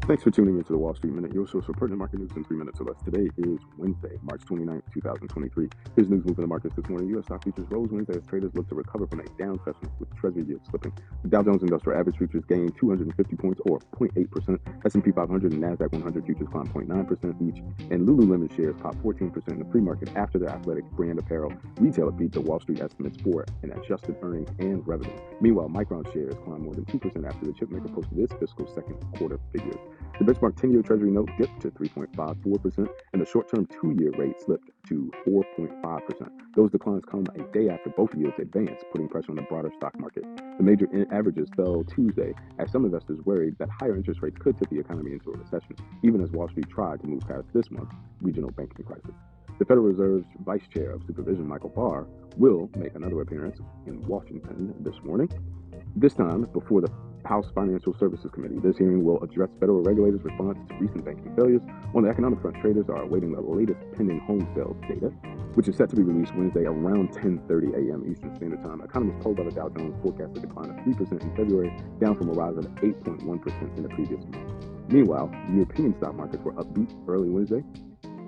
Thanks for tuning into the Wall Street Minute, your source for pertinent market news in 3 minutes or less. Today is Wednesday, March 29th, 2023. Here's news moving the markets this morning. U.S. stock futures rose Wednesday as traders look to recover from a down session with Treasury yields slipping. The Dow Jones Industrial Average futures gained 250 points or 0.8%. S&P 500 and NASDAQ 100 futures climbed 0.9% each. And Lululemon shares popped 14% in the pre-market after their athletic brand apparel retailer beat the Wall Street estimates for an adjusted earnings and revenue. Meanwhile, Micron shares climbed more than 2% after the chipmaker posted its fiscal second quarter figures. The benchmark 10-year Treasury note dipped to 3.54%, and the short-term 2-year rate slipped to 4.5%. Those declines come a day after both yields advanced, putting pressure on the broader stock market. The major averages fell Tuesday, as some investors worried that higher interest rates could tip the economy into a recession, even as Wall Street tried to move past this month's regional banking crisis. The Federal Reserve's Vice Chair of Supervision, Michael Barr, will make another appearance in Washington this morning, this time before the House Financial Services Committee. This hearing will address federal regulators' response to recent banking failures. On the economic front, traders are awaiting the latest pending home sales data, which is set to be released Wednesday around 10:30 a.m. Eastern Standard Time. Economists polled by the Dow Jones forecast a decline of 3% in February, down from a rise of 8.1% in the previous month. Meanwhile, European stock markets were upbeat early Wednesday,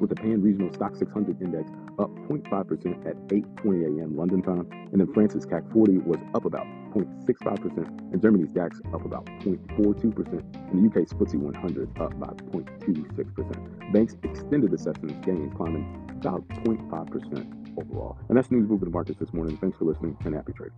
with the Pan-Regional Stock 600 Index up 0.5% at 8:20 a.m. London time, and then France's CAC 40 was up about 0.65%, and Germany's DAX up about 0.42%, and the UK's FTSE 100 up by 0.26%. Banks extended the session's gains, climbing about 0.5% overall. And that's news moving the markets this morning. Thanks for listening, and happy trading.